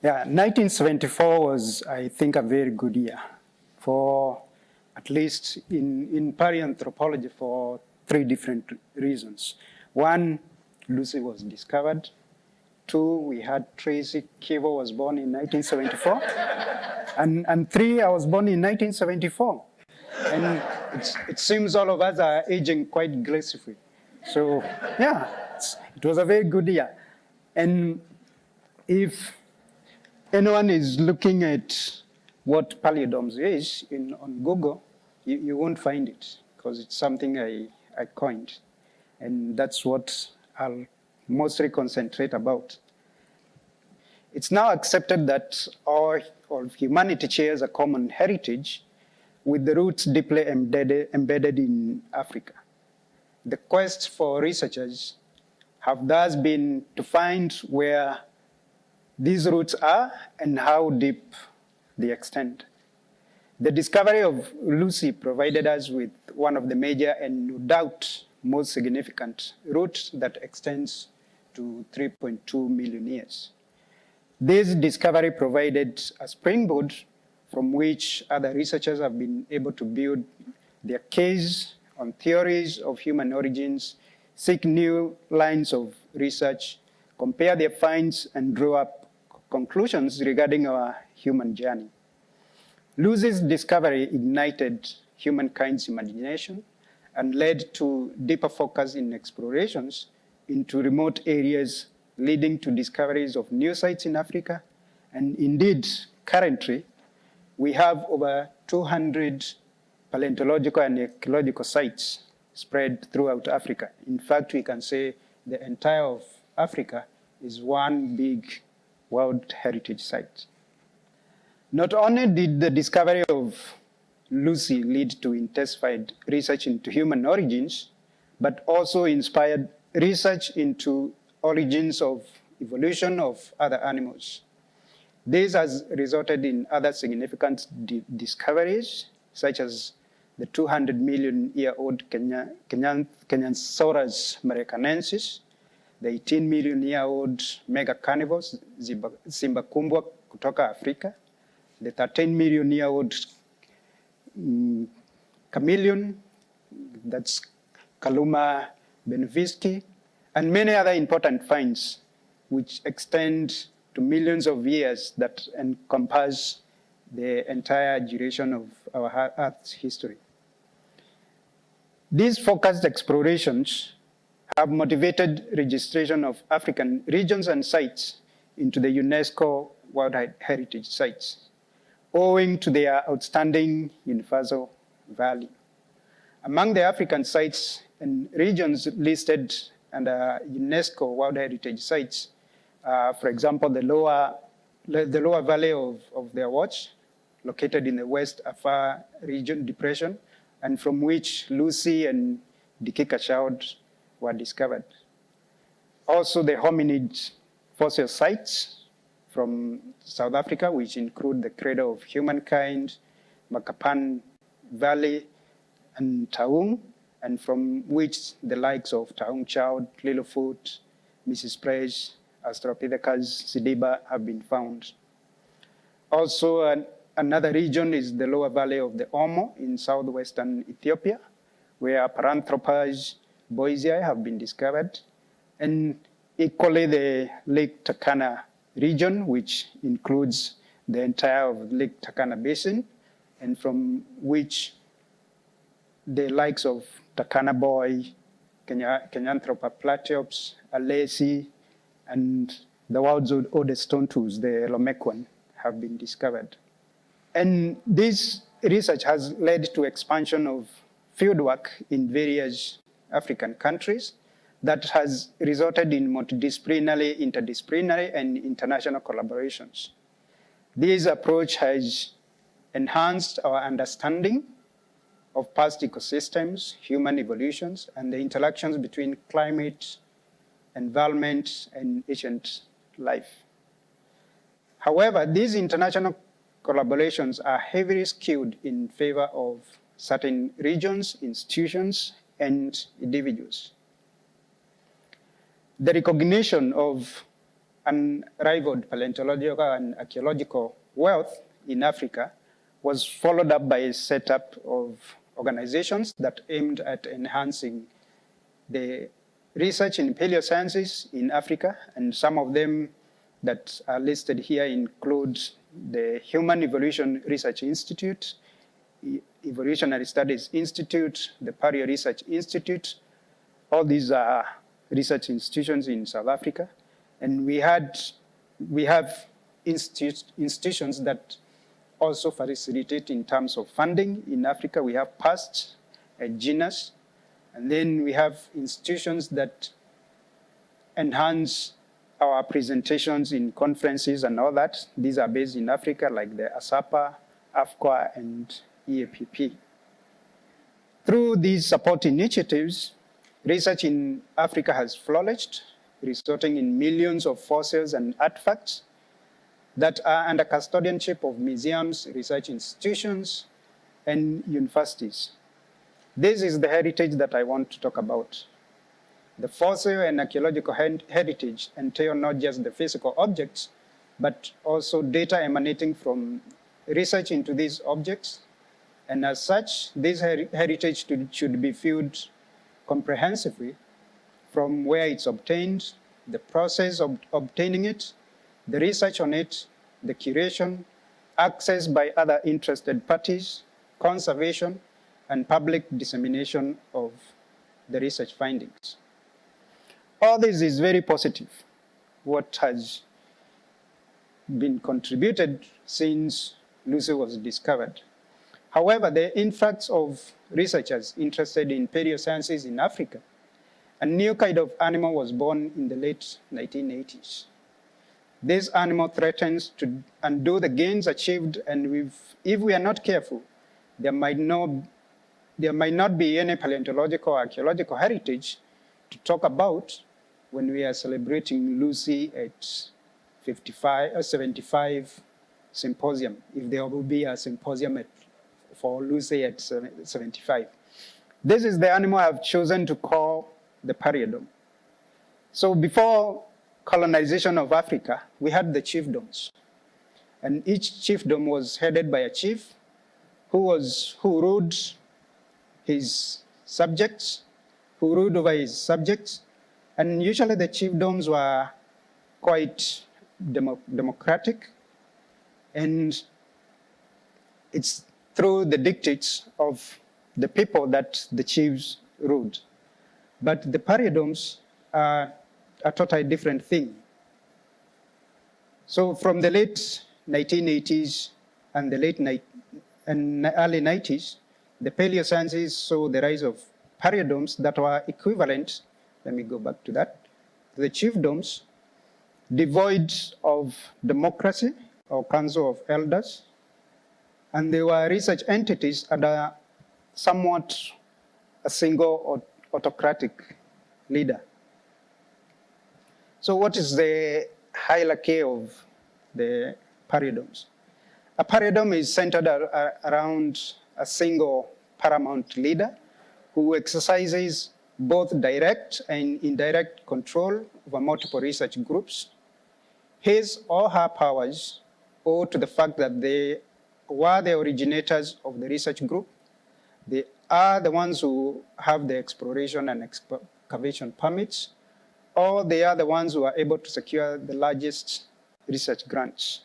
Yeah, 1974 was, I think, a very good year for, at least in paleoanthropology, for three different reasons. One, Lucy was discovered. Two, we had Tracy Kivo was born in 1974. and three, I was born in 1974. And it seems all of us are aging quite gracefully. So, yeah, it was a very good year. And if anyone is looking at what Paleodoms is on Google, you won't find it because it's something I coined. And that's what I'll mostly concentrate about. It's now accepted that all of humanity shares a common heritage with the roots deeply embedded in Africa. The quest for researchers have thus been to find where these roots are and how deep they extend. The discovery of Lucy provided us with one of the major and no doubt most significant roots that extends to 3.2 million years. This discovery provided a springboard from which other researchers have been able to build their case on theories of human origins, seek new lines of research, compare their finds, and draw up conclusions regarding our human journey. Lucy's discovery ignited humankind's imagination and led to deeper focus in explorations into remote areas, leading to discoveries of new sites in Africa. And indeed, currently, we have over 200 paleontological and archaeological sites spread throughout Africa. In fact, we can say the entire of Africa is one big World Heritage Site. Not only did the discovery of Lucy lead to intensified research into human origins, but also inspired research into origins of evolution of other animals. This has resulted in other significant discoveries, such as the 200 million year old Kenyansaurus americanensis, the 18 million year old mega carnivores, Simbakumbwa kutoka Africa, the 13 million year old chameleon, that's Kaluma benevisci, and many other important finds which extend to millions of years that encompass the entire duration of our Earth's history. These focused explorations have motivated registration of African regions and sites into the UNESCO World Heritage Sites, owing to their outstanding universal value. Among the African sites and regions listed under UNESCO World Heritage Sites, for example, the lower valley of the Watch, located in the West Afar region depression, and from which Lucy and Dikika were discovered. Also the hominid fossil sites from South Africa, which include the cradle of humankind, Makapan Valley, and Taung, and from which the likes of Taung Child, Littlefoot, Mrs. Presh, Australopithecus sediba have been found. Also, another region is the lower valley of the Omo in southwestern Ethiopia, where Paranthropus boisei have been discovered, and equally the Lake Turkana region, which includes the entire of Lake Turkana Basin, and from which the likes of Turkana boy, Kenyanthropa platyops, Alesi, and the world's oldest stone tools, the Lomequan, have been discovered. And this research has led to expansion of fieldwork in various African countries that has resulted in multidisciplinary, interdisciplinary, and international collaborations. This approach has enhanced our understanding of past ecosystems, human evolutions, and the interactions between climate, environment, and ancient life. However, these international collaborations are heavily skewed in favor of certain regions, institutions, and individuals. The recognition of unrivaled paleontological and archaeological wealth in Africa was followed up by a setup of organizations that aimed at enhancing the research in paleosciences in Africa, and some of them that are listed here include the Human Evolution Research Institute, Evolutionary Studies Institute, the Paleo Research Institute. All these are research institutions in South Africa. And we have institutions that also facilitate in terms of funding. In Africa, we have PAST, a genus, and then we have institutions that enhance our presentations in conferences and all that. These are based in Africa, like the ASAPA, AFQA, and EAPP. Through these support initiatives, research in Africa has flourished, resulting in millions of fossils and artifacts that are under custodianship of museums, research institutions, and universities. This is the heritage that I want to talk about. The fossil and archaeological heritage entail not just the physical objects, but also data emanating from research into these objects. And as such, this heritage should be viewed comprehensively from where it's obtained, the process of obtaining it, the research on it, the curation, access by other interested parties, conservation, and public dissemination of the research findings. All this is very positive, what has been contributed since Lucy was discovered. However, the influx of researchers interested in paleosciences in Africa, a new kind of animal was born in the late 1980s. This animal threatens to undo the gains achieved, and if we are not careful, there might not be any paleontological or archaeological heritage to talk about when we are celebrating Lucy at 55 or 75 symposium, if there will be a symposium for Lucy at 75. This is the animal I've chosen to call the Paleodom. So before colonization of Africa, we had the chiefdoms. And each chiefdom was headed by a chief who ruled his subjects, who ruled over his subjects. And usually the chiefdoms were quite democratic. And it's through the dictates of the people that the chiefs ruled. But the Paleodoms are a totally different thing. So from the late 1980s and the early 90s, the paleosciences saw the rise of Paleodoms that were equivalent, let me go back to that, the chiefdoms, devoid of democracy or council of elders, and they were research entities under somewhat a single autocratic leader. So what is the hierarchy of the Paleodoms? A Paleodom is centered around a single paramount leader who exercises both direct and indirect control over multiple research groups. His or her powers owe to the fact that they were the originators of the research group. They are the ones who have the exploration and excavation permits, or they are the ones who are able to secure the largest research grants.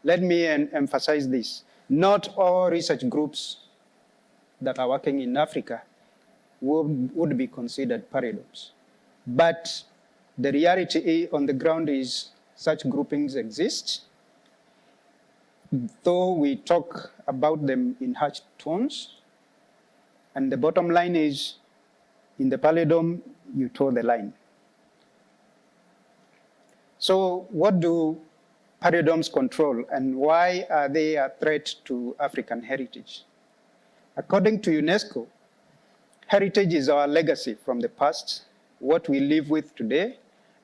Let me emphasize this. Not all research groups that are working in Africa would be considered Paleodoms. But the reality on the ground is such groupings exist. Though we talk about them in hushed tones, and the bottom line is, in the Paleodom, you toe the line. So what do Paleodoms control, and why are they a threat to African heritage? According to UNESCO, heritage is our legacy from the past, what we live with today,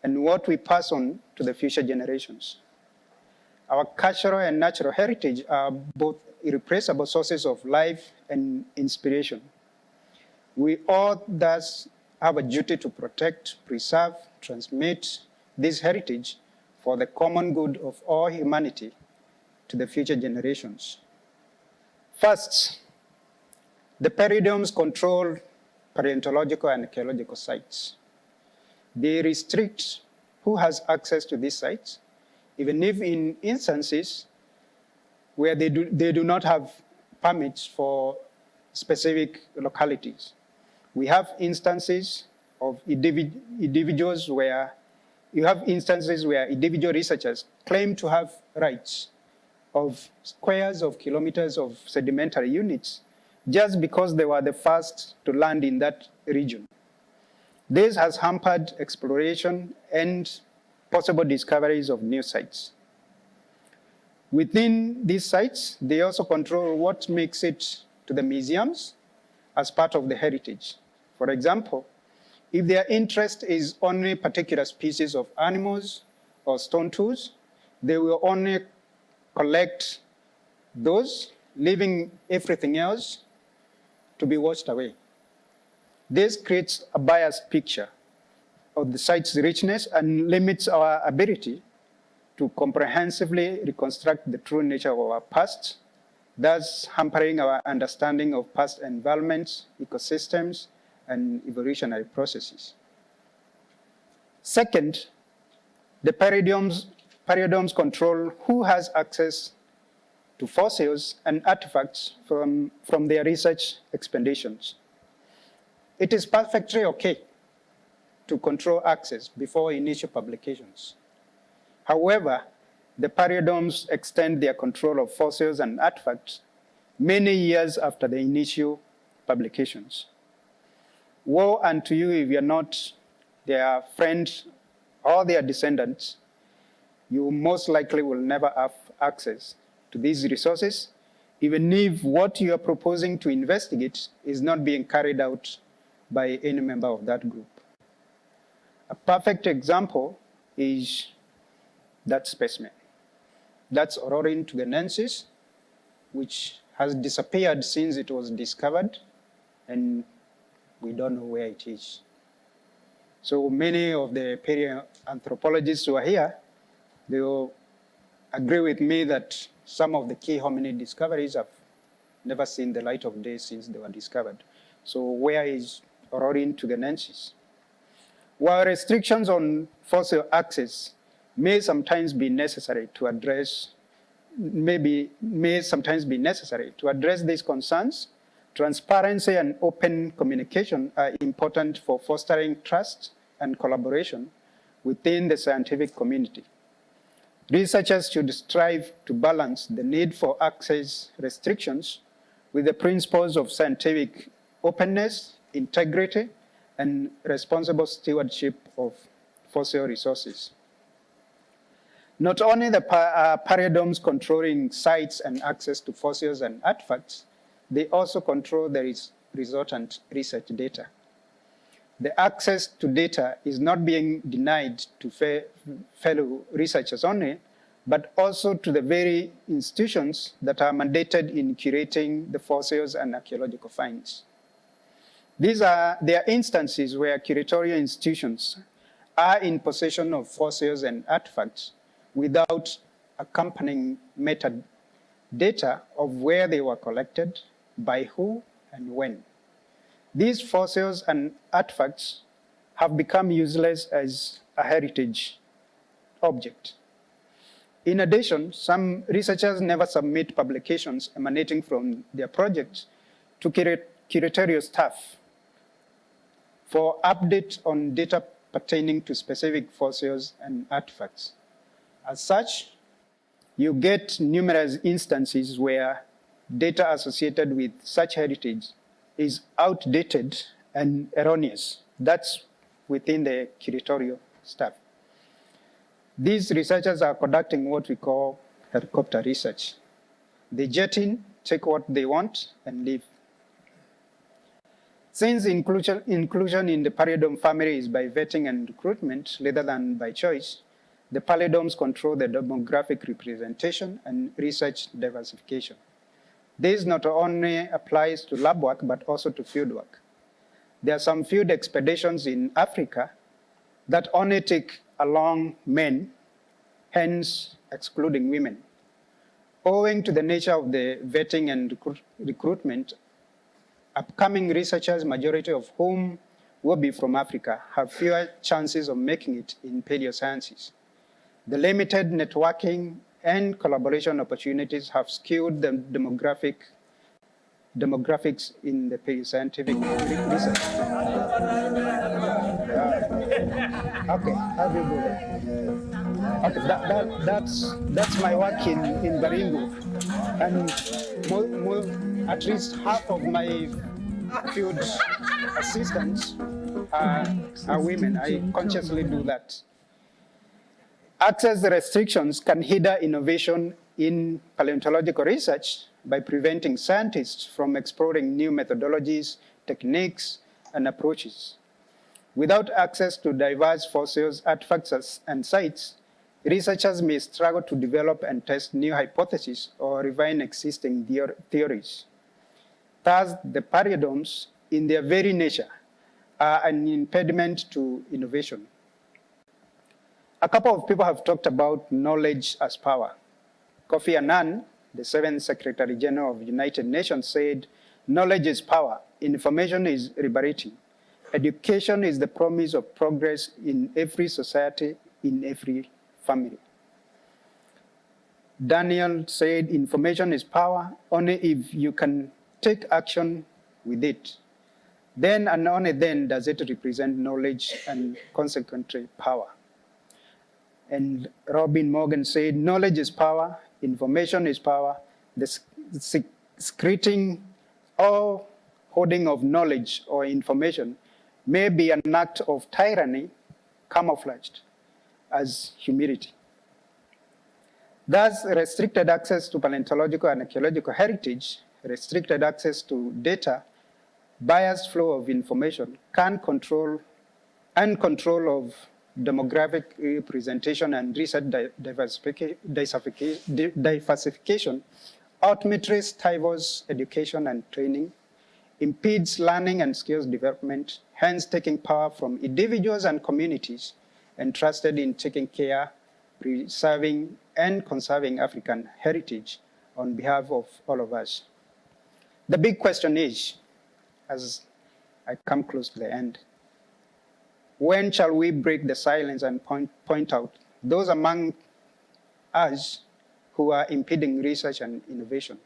and what we pass on to the future generations. Our cultural and natural heritage are both irreplaceable sources of life and inspiration. We all thus have a duty to protect, preserve, transmit, this heritage for the common good of all humanity to the future generations. First, the paleodoms control paleontological and archaeological sites. They restrict who has access to these sites, even if in instances where they do not have permits for specific localities. We have instances of individuals where you have instances where individual researchers claim to have rights of squares of kilometers of sedimentary units just because they were the first to land in that region. This has hampered exploration and possible discoveries of new sites. Within these sites, they also control what makes it to the museums as part of the heritage. For example, if their interest is only particular species of animals or stone tools, they will only collect those, leaving everything else to be washed away. This creates a biased picture of the site's richness and limits our ability to comprehensively reconstruct the true nature of our past, thus hampering our understanding of past environments, ecosystems, and evolutionary processes. Second, the paleodoms control who has access to fossils and artifacts from their research expeditions. It is perfectly okay to control access before initial publications. However, the paleodoms extend their control of fossils and artifacts many years after the initial publications. Woe unto you if you're not their friends or their descendants. You most likely will never have access to these resources, even if what you are proposing to investigate is not being carried out by any member of that group. A perfect example is that specimen. That's Aurorin tugenensis, which has disappeared since it was discovered, and we don't know where it is. So many of the paleoanthropologists who are here, they will agree with me that some of the key hominid discoveries have never seen the light of day since they were discovered. So where is Aurorin tugenensis? While restrictions on fossil access may sometimes be necessary to address these concerns, transparency and open communication are important for fostering trust and collaboration within the scientific community. Researchers should strive to balance the need for access restrictions with the principles of scientific openness, integrity, and responsible stewardship of fossil resources. Not only the paleodoms controlling sites and access to fossils and artifacts, they also control the resultant research data. The access to data is not being denied to fellow researchers only, but also to the very institutions that are mandated in curating the fossils and archaeological finds. There are instances where curatorial institutions are in possession of fossils and artifacts without accompanying metadata of where they were collected, by who, and when. These fossils and artifacts have become useless as a heritage object. In addition, some researchers never submit publications emanating from their projects to curatorial staff for update on data pertaining to specific fossils and artifacts. As such, you get numerous instances where data associated with such heritage is outdated and erroneous. That's within the curatorial staff. These researchers are conducting what we call helicopter research. They jet in, take what they want, and leave. Since inclusion in the paleodome family is by vetting and recruitment rather than by choice, the paleodoms control the demographic representation and research diversification. This not only applies to lab work, but also to field work. There are some field expeditions in Africa that only take along men, hence excluding women. Owing to the nature of the vetting and recruitment, upcoming researchers, majority of whom will be from Africa, have fewer chances of making it in paleosciences. The limited networking and collaboration opportunities have skewed the demographics in the paleoscientific research. Okay, how do you go there? Okay, that's my work in Baringo, and at least half of my field assistants are women. I consciously do that. Access restrictions can hinder innovation in paleontological research by preventing scientists from exploring new methodologies, techniques, and approaches. Without access to diverse fossils, artifacts, and sites, researchers may struggle to develop and test new hypotheses or refine existing theories. Thus, the paleodoms, in their very nature, are an impediment to innovation. A couple of people have talked about knowledge as power. Kofi Annan, the 7th Secretary General of the United Nations, said, "Knowledge is power, information is liberating. Education is the promise of progress in every society, in every family." Daniel said, "Information is power only if you can take action with it. Then and only then does it represent knowledge and consequently power." And Robin Morgan said, "Knowledge is power, information is power. The secreting or hoarding of knowledge or information may be an act of tyranny camouflaged as humility." Thus, restricted access to paleontological and archaeological heritage, restricted access to data, biased flow of information, control of demographic representation and research diversification ultimately stifles education and training, impedes learning and skills development, hence taking power from individuals and communities entrusted in taking care, preserving, and conserving African heritage on behalf of all of us. The big question is, as I come close to the end, when shall we break the silence and point out those among us who are impeding research and innovation?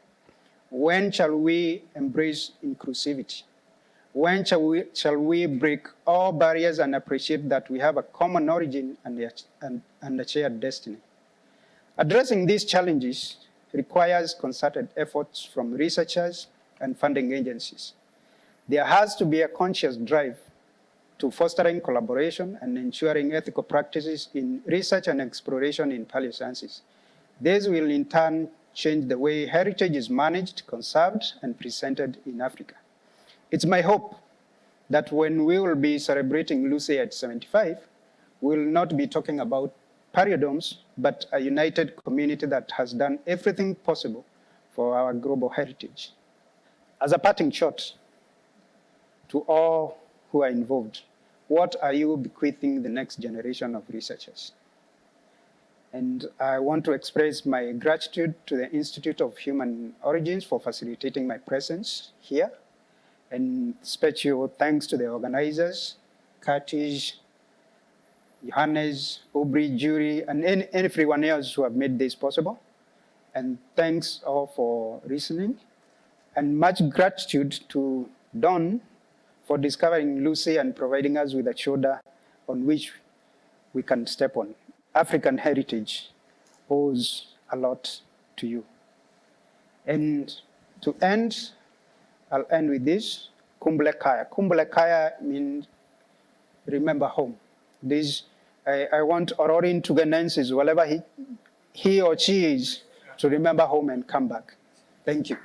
When shall we embrace inclusivity? When shall we break all barriers and appreciate that we have a common origin and a shared destiny? Addressing these challenges requires concerted efforts from researchers and funding agencies. There has to be a conscious drive to fostering collaboration and ensuring ethical practices in research and exploration in paleosciences. This will in turn change the way heritage is managed, conserved, and presented in Africa. It's my hope that when we will be celebrating Lucy at 75, we will not be talking about paleodoms, but a united community that has done everything possible for our global heritage. As a parting shot to all who are involved, what are you bequeathing the next generation of researchers? And I want to express my gratitude to the Institute of Human Origins for facilitating my presence here. And special thanks to the organizers, Curtis, Johannes, Aubrey, Jury, and everyone else who have made this possible. And thanks all for listening. And much gratitude to Don for discovering Lucy and providing us with a shoulder on which we can step on. African heritage owes a lot to you. And to end, I'll end with this, Kumbule Kaya. Kumbule Kaya means remember home. This, I want Ororin Tuganensis, wherever he or she is, to remember home and come back. Thank you.